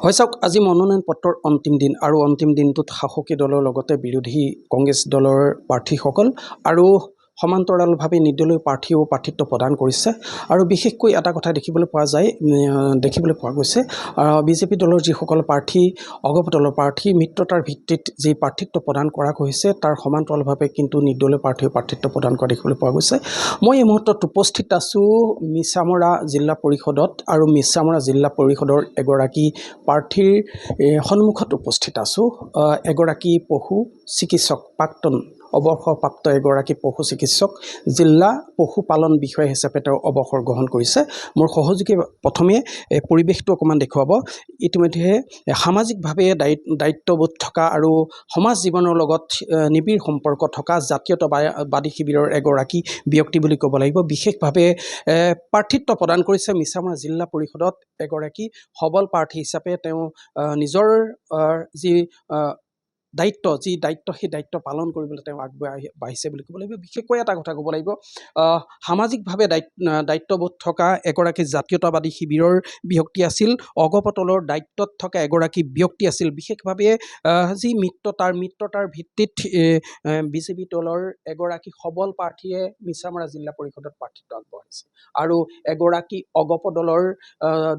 হয় চাওক, আজি মনোনয়ন পত্ৰৰ অন্তিম দিন আৰু অন্তিম দিনটোত শাসকীয় দলৰ লগতে বিৰোধী কংগ্ৰেছ দলৰ প্ৰাৰ্থীসকল আৰু সমান্তৰালভাৱে নিৰ্দলীয় প্ৰাৰ্থীও প্ৰাৰ্থিত্ব প্ৰদান কৰিছে। আৰু বিশেষকৈ এটা কথা দেখিবলৈ পোৱা গৈছে বিজেপি দলৰ যিসকল প্ৰাৰ্থী অগপ দলৰ প্ৰাৰ্থী মিত্ৰতাৰ ভিত্তিত যি প্ৰাৰ্থিত্ব প্ৰদান কৰা হৈছে তাৰ সমান্তৰালভাৱে কিন্তু নিৰ্দলীয় প্ৰাৰ্থীও প্ৰাৰ্থিত্ব প্ৰদান কৰা দেখিবলৈ পোৱা গৈছে। মই এই মুহূৰ্তত উপস্থিত আছোঁ মিছামৰা জিলা পৰিষদত আৰু মিছামৰা জিলা পৰিষদৰ এগৰাকী প্ৰাৰ্থীৰ সন্মুখত উপস্থিত আছোঁ। এগৰাকী পশু চিকিৎসক, প্ৰাক্তন অৱসৰপ্ৰাপ্ত এগৰাকী পশু চিকিৎসক, জিলা পশুপালন বিষয়া হিচাপে তেওঁ অৱসৰ গ্ৰহণ কৰিছে। মোৰ সহযোগী প্ৰথমে পৰিৱেশটো অকণমান দেখুৱাব। ইতিমধ্যে সামাজিকভাৱে দায়িত্ববোধ থকা আৰু সমাজ জীৱনৰ লগত নিবিড় সম্পৰ্ক থকা জাতীয়তাবাদী শিবিৰৰ এগৰাকী ব্যক্তি বুলি ক'ব লাগিব। বিশেষভাৱে প্ৰাৰ্থিত্ব প্ৰদান কৰিছে মিছামৰা জিলা পৰিষদত এগৰাকী সবল প্ৰাৰ্থী হিচাপে তেওঁ নিজৰ যি দায়িত্ব সেই দায়িত্ব পালন কৰিবলৈ তেওঁ আগবাঢ়িছে বুলি ক'ব লাগিব। বিশেষকৈ এটা কথা ক'ব লাগিব, সামাজিকভাৱে দায়িত্ববোধ থকা এগৰাকী জাতীয়তাবাদী শিবিৰৰ ব্যক্তি আছিল, অগপতলৰ দায়িত্বত থকা এগৰাকী ব্যক্তি আছিল। বিশেষভাৱে যি মিত্ৰতাৰ ভিত্তিত বিজেপি দলৰ এগৰাকী সবল প্ৰাৰ্থীয়ে মিছামৰা জিলা পৰিষদত প্ৰাৰ্থিত্ব আগবঢ়াইছে আৰু এগৰাকী অগপ দলৰ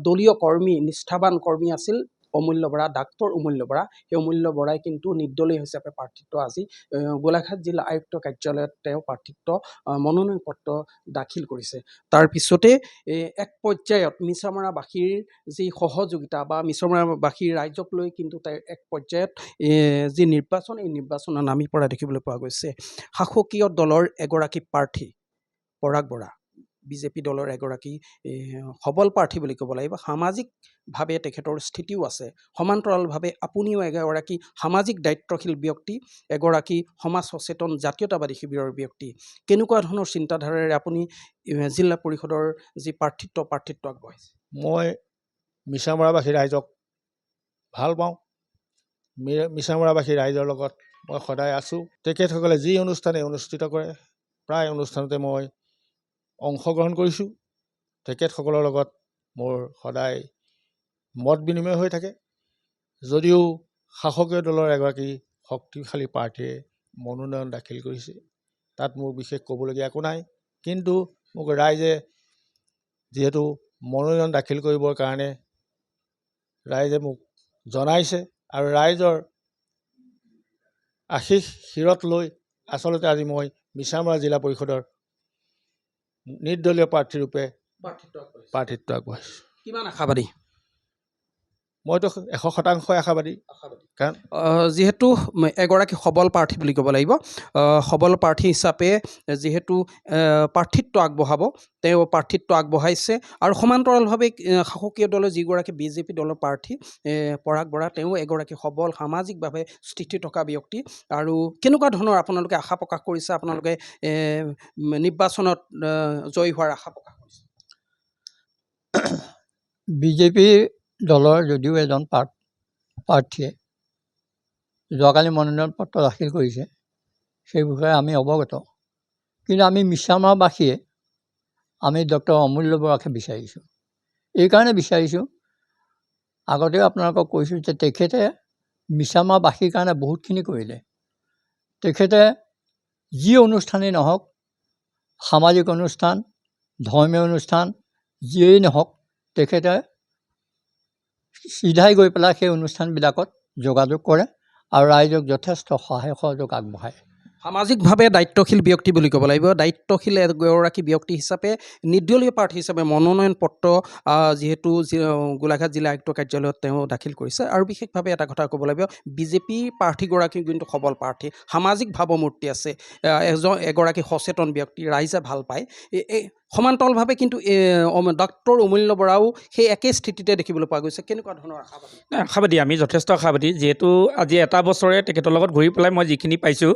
দলীয় কৰ্মী, নিষ্ঠাৱান কৰ্মী আছিল অমূল্য বৰা, ডাক্তৰ অমূল্য বৰা। সেই অমূল্য বৰাই কিন্তু নিৰ্দলীয় হিচাপে প্ৰাৰ্থিত্ব আজি গোলাঘাট জিলা আয়ুক্ত কাৰ্যালয়ত তেওঁ প্ৰাৰ্থিত্ব মনোনয়ন পত্ৰ দাখিল কৰিছে। তাৰ পিছতে এক পৰ্যায়ত মিছামৰাবাসীৰ যি সহযোগিতা বা মিছামৰাবাসীৰ ৰাইজক লৈ কিন্তু তাৰ এক পৰ্যায়ত যি নিৰ্বাচন, এই নিৰ্বাচনত নামি পৰা দেখিবলৈ পোৱা গৈছে। শাসকীয় দলৰ এগৰাকী প্ৰাৰ্থী পৰাগ বৰা, বিজেপি দলৰ এগৰাকী সবল প্ৰাৰ্থী বুলি ক'ব লাগিব। সামাজিকভাৱে তেখেতৰ স্থিতিও আছে, সমান্তৰালভাৱে আপুনিও এগৰাকী সামাজিক দায়িত্বশীল ব্যক্তি, এগৰাকী সমাজ সচেতন জাতীয়তাবাদী শিবিৰৰ ব্যক্তি। কেনেকুৱা ধৰণৰ চিন্তাধাৰাৰে আপুনি জিলা পৰিষদৰ যি প্ৰাৰ্থিত্ব আগবঢ়াইছে? মই মিছামৰাবাসী ৰাইজক ভাল পাওঁ। মিছামৰাবাসী ৰাইজৰ লগত মই সদায় আছোঁ। তেখেতসকলে যি অনুষ্ঠানে অনুষ্ঠিত কৰে প্ৰায় অনুষ্ঠানতে মই অংশগ্ৰহণ কৰিছোঁ। তেখেতসকলৰ লগত মোৰ সদায় মত বিনিময় হৈ থাকে। যদিও শাসকীয় দলৰ এগৰাকী শক্তিশালী প্ৰাৰ্থীয়ে মনোনয়ন দাখিল কৰিছে, তাত মোৰ বিশেষ ক'বলগীয়া একো নাই। কিন্তু মোক ৰাইজে যিহেতু মনোনয়ন দাখিল কৰিবৰ কাৰণে ৰাইজে মোক জনাইছে আৰু ৰাইজৰ আশীষ শিৰত লৈ আচলতে আজি মই মিছামৰা জিলা পৰিষদৰ নিৰ্দলীয় প্ৰাৰ্থীৰূপে প্ৰাৰ্থিত্ব আগবঢ়াইছোঁ। কিমান আশাবাদী? মইতো 100% আশাবাদী। কাৰণ যিহেতু এগৰাকী সবল প্ৰাৰ্থী বুলি ক'ব লাগিব, সবল প্ৰাৰ্থী হিচাপে যিহেতু প্ৰাৰ্থিত্ব আগবঢ়াব, তেওঁ প্ৰাৰ্থিত্ব আগবঢ়াইছে আৰু সমান্তৰালভাৱে শাসকীয় দলৰ যিগৰাকী বিজেপি দলৰ প্ৰাৰ্থী পৰাগ বৰা, তেওঁ এগৰাকী সবল সামাজিকভাৱে স্থিতি থকা ব্যক্তি। আৰু কেনেকুৱা ধৰণৰ আপোনালোকে আশা প্ৰকাশ কৰিছে, আপোনালোকে নিৰ্বাচনত জয়ী হোৱাৰ আশা প্ৰকাশ কৰিছে? বিজেপি দলৰ যদিও এজন প্ৰাৰ্থীয়ে যোৱাকালি মনোনয়ন পত্ৰ দাখিল কৰিছে, সেই বিষয়ে আমি অৱগত। কিন্তু আমি মিছামৰাবাসীয়ে আমি ডক্টৰ অমূল্য বৰাকহে বিচাৰিছোঁ। এইকাৰণে বিচাৰিছোঁ, আগতেও আপোনালোকক কৈছোঁ যে তেখেতে মিছামৰাবাসীৰ কাৰণে বহুতখিনি কৰিলে। তেখেতে যি অনুষ্ঠানেই নহওক, সামাজিক অনুষ্ঠান, ধৰ্মীয় অনুষ্ঠান যিয়েই নহওক, তেখেতে চিধাই গৈ পেলাই সেই অনুষ্ঠানবিলাকত যোগাযোগ কৰে আৰু ৰাইজক যথেষ্ট সহায় সহযোগ আগবঢ়ায়। সামাজিকভাৱে দায়িত্বশীল ব্যক্তি বুলি ক'ব লাগিব। দায়িত্বশীল এগৰাকী ব্যক্তি হিচাপে নিৰ্দলীয় প্ৰাৰ্থী হিচাপে মনোনয়ন পত্ৰ যিহেতু গোলাঘাট জিলা আয়ুক্ত কাৰ্যালয়ত তেওঁ দাখিল কৰিছে। আৰু বিশেষভাৱে এটা কথা ক'ব লাগিব, বিজেপি প্ৰাৰ্থীগৰাকী কিন্তু সবল প্ৰাৰ্থী, সামাজিক ভাৱমূৰ্তি আছে, এগৰাকী সচেতন ব্যক্তি, ৰাইজে ভাল পায়। সমান্তৰালভাৱে কিন্তু ডক্টৰ অমূল্য বৰাও সেই একে স্থিতিতে দেখিবলৈ পোৱা গৈছে। কেনেকুৱা ধৰণৰ আশাবাদী? আশাবাদী, আমি যথেষ্ট আশাবাদী। যিহেতু আজি এটা বছৰে তেখেতৰ লগত ঘূৰি পেলাই মই যিখিনি পাইছোঁ,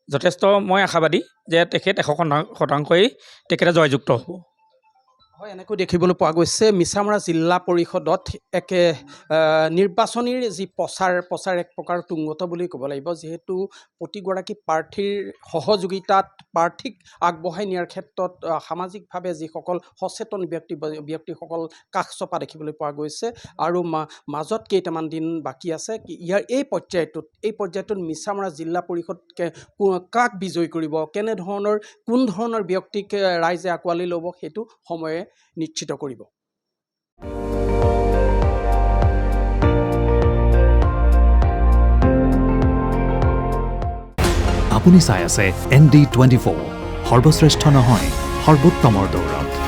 যথেষ্ট মই আশাবাদী যে তেখেত 100%ই তেখেতে জয়যুক্ত হ'ব। হয়, এনেকৈ দেখিবলৈ পোৱা গৈছে মিছামৰা জিলা পৰিষদত একে নিৰ্বাচনীৰ যি প্ৰচাৰ এক প্ৰকাৰ তুংগত বুলি ক'ব লাগিব, যিহেতু প্ৰতিগৰাকী প্ৰাৰ্থীৰ সহযোগিতাত প্ৰাৰ্থীক আগবঢ়াই নিয়াৰ ক্ষেত্ৰত সামাজিকভাৱে যিসকল সচেতন ব্যক্তিসকল কাষ চপা দেখিবলৈ পোৱা গৈছে আৰু মাজত কেইটামান দিন বাকী আছে। ইয়াৰ এই পৰ্যায়টোত মিছামৰা জিলা পৰিষদ কাক বিজয় কৰিব, কোন ধৰণৰ ব্যক্তিক ৰাইজে আঁকোৱালি ল'ব, সেইটো সময়ে নিশ্চিত কৰিব। আপুনি চাই আছে ND24, সৰ্বশ্ৰেষ্ঠ নহয় সৰ্বোত্তমৰ দৌৰত।